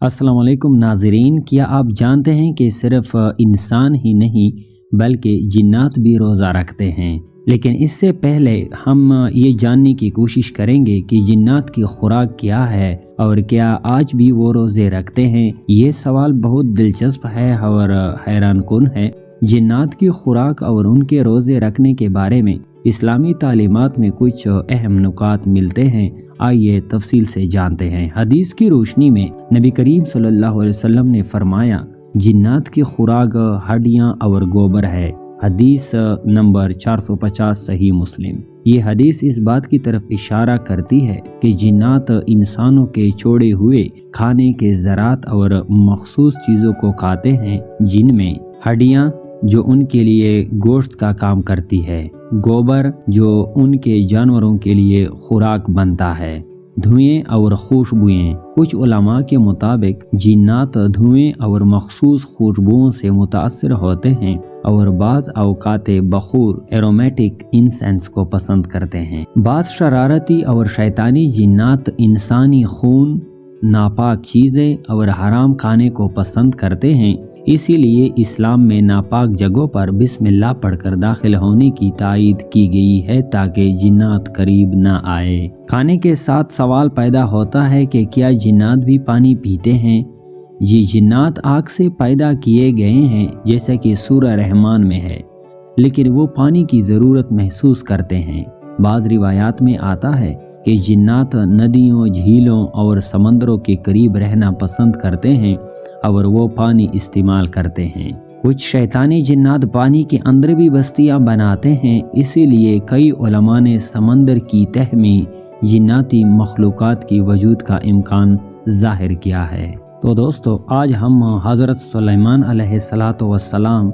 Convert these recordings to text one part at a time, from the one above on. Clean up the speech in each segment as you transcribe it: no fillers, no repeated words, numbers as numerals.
السلام علیکم ناظرین، کیا آپ جانتے ہیں کہ صرف انسان ہی نہیں بلکہ جنات بھی روزہ رکھتے ہیں؟ لیکن اس سے پہلے ہم یہ جاننے کی کوشش کریں گے کہ جنات کی خوراک کیا ہے اور کیا آج بھی وہ روزے رکھتے ہیں۔ یہ سوال بہت دلچسپ ہے اور حیران کن ہے۔ جنات کی خوراک اور ان کے روزے رکھنے کے بارے میں اسلامی تعلیمات میں کچھ اہم نکات ملتے ہیں، آئیے تفصیل سے جانتے ہیں۔ حدیث کی روشنی میں نبی کریم صلی اللہ علیہ وسلم نے فرمایا، جنات کی خوراک ہڈیاں اور گوبر ہے۔ حدیث نمبر 450 صحیح مسلم۔ یہ حدیث اس بات کی طرف اشارہ کرتی ہے کہ جنات انسانوں کے چھوڑے ہوئے کھانے کے ذرات اور مخصوص چیزوں کو کھاتے ہیں، جن میں ہڈیاں جو ان کے لیے گوشت کا کام کرتی ہے، گوبر جو ان کے جانوروں کے لیے خوراک بنتا ہے، دھوئیں اور خوشبوئیں۔ کچھ علماء کے مطابق جنات دھوئیں اور مخصوص خوشبوؤں سے متاثر ہوتے ہیں اور بعض اوقات بخور ایرومیٹک انسینس کو پسند کرتے ہیں۔ بعض شرارتی اور شیطانی جنات انسانی خون، ناپاک چیزیں اور حرام کھانے کو پسند کرتے ہیں، اسی لیے اسلام میں ناپاک جگہوں پر بسم اللہ پڑھ کر داخل ہونے کی تائید کی گئی ہے تاکہ جنات قریب نہ آئے۔ کھانے کے ساتھ سوال پیدا ہوتا ہے کہ کیا جنات بھی پانی پیتے ہیں؟ جی، جنات آگ سے پیدا کیے گئے ہیں جیسا کہ سورہ رحمان میں ہے، لیکن وہ پانی کی ضرورت محسوس کرتے ہیں۔ بعض روایات میں آتا ہے کہ جنات ندیوں، جھیلوں اور سمندروں کے قریب رہنا پسند کرتے ہیں اور وہ پانی استعمال کرتے ہیں۔ کچھ شیطانی جنات پانی کے اندر بھی بستیاں بناتے ہیں، اسی لیے کئی علماء نے سمندر کی تہہ میں جناتی مخلوقات کی وجود کا امکان ظاہر کیا ہے۔ تو دوستو، آج ہم حضرت سلیمان علیہ السلام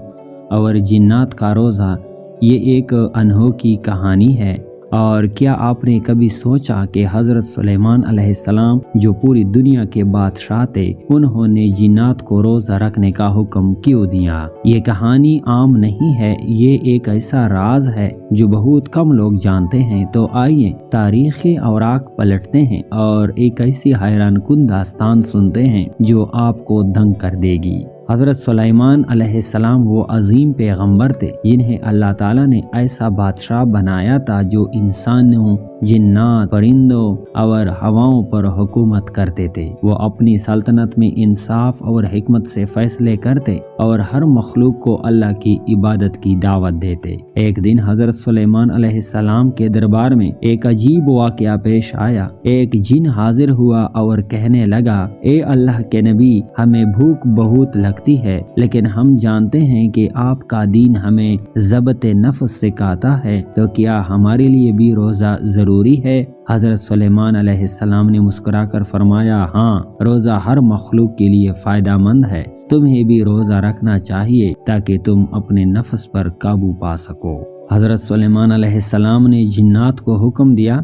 اور جنات کا روزہ، یہ ایک انوکھی کہانی ہے۔ اور کیا آپ نے کبھی سوچا کہ حضرت سلیمان علیہ السلام جو پوری دنیا کے بادشاہ تھے، انہوں نے جنات کو روزہ رکھنے کا حکم کیوں دیا؟ یہ کہانی عام نہیں ہے، یہ ایک ایسا راز ہے جو بہت کم لوگ جانتے ہیں۔ تو آئیے تاریخی اوراق پلٹتے ہیں اور ایک ایسی حیران کن داستان سنتے ہیں جو آپ کو دنگ کر دے گی۔ حضرت سلیمان علیہ السلام وہ عظیم پیغمبر تھے جنہیں اللہ تعالیٰ نے ایسا بادشاہ بنایا تھا جو انسانوں، جنات، پرندوں اور ہواؤں پر حکومت کرتے تھے۔ وہ اپنی سلطنت میں انصاف اور حکمت سے فیصلے کرتے اور ہر مخلوق کو اللہ کی عبادت کی دعوت دیتے۔ ایک دن حضرت سلیمان علیہ السلام کے دربار میں ایک عجیب واقعہ پیش آیا۔ ایک جن حاضر ہوا اور کہنے لگا، اے اللہ کے نبی، ہمیں بھوک بہت لگتی ہے، لیکن ہم جانتے ہیں کہ آپ کا دین ہمیں ضبط نفس سکھاتا ہے، تو کیا ہمارے لیے بھی روزہ ضروری ہے؟ حضرت سلیمان علیہ السلام نے مسکرا کر فرمایا، ہاں، روزہ ہر مخلوق کے لیے فائدہ مند ہے۔ تمہیں بھی روزہ رکھنا چاہیے تاکہ تم اپنے نفس پر قابو پا سکو۔ حضرت سلیمان علیہ السلام نے جنات کو حکم دیا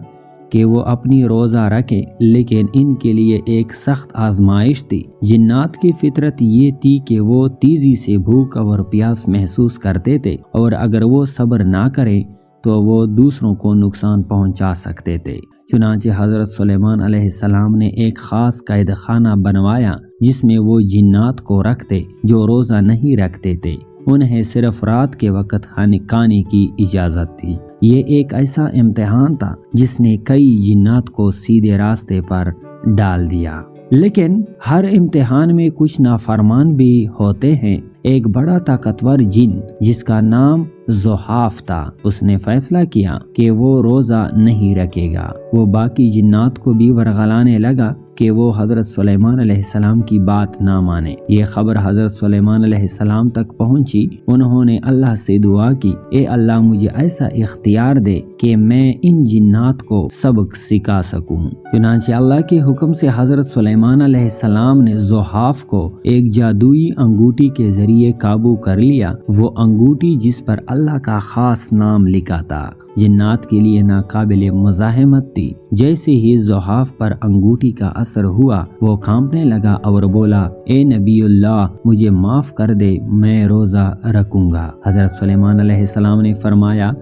کہ وہ اپنی روزہ رکھیں، لیکن ان کے لیے ایک سخت آزمائش تھی۔ جنات کی فطرت یہ تھی کہ وہ تیزی سے بھوک اور پیاس محسوس کرتے تھے، اور اگر وہ صبر نہ کریں تو وہ دوسروں کو نقصان پہنچا سکتے تھے۔ چنانچہ حضرت سلیمان علیہ السلام نے ایک خاص قید خانہ بنوایا جس میں وہ جنات کو رکھتے جو روزہ نہیں رکھتے تھے۔ انہیں صرف رات کے وقت کھانے کی اجازت تھی۔ یہ ایک ایسا امتحان تھا جس نے کئی جنات کو سیدھے راستے پر ڈال دیا، لیکن ہر امتحان میں کچھ نافرمان بھی ہوتے ہیں۔ ایک بڑا طاقتور جن جس کا نام زحاف تھا، اس نے فیصلہ کیا کہ وہ روزہ نہیں رکھے گا۔ وہ باقی جنات کو بھی ورغلانے لگا کہ وہ حضرت سلیمان علیہ السلام کی بات نہ مانے۔ یہ خبر حضرت سلیمان علیہ السلام تک پہنچی۔ انہوں نے اللہ سے دعا کی، اے اللہ، مجھے ایسا اختیار دے کہ میں ان جنات کو سبق سکھا سکوں۔ چنانچہ اللہ کے حکم سے حضرت سلیمان علیہ السلام نے زحاف کو ایک جادوئی انگوٹھی کے ذریعے قابو کر لیا۔ وہ انگوٹھی جس پر اللہ کا خاص نام لکھا تھا، جنات کے لیے ناقابل مزاحمت تھی۔ جیسے ہی زحاف پر انگوٹھی کا اثر ہوا، وہ کانپنے لگا اور بولا، اے نبی اللہ، مجھے معاف کر دے، میں روزہ رکھوں گا۔ حضرت سلیمان علیہ السلام نے فرمایا،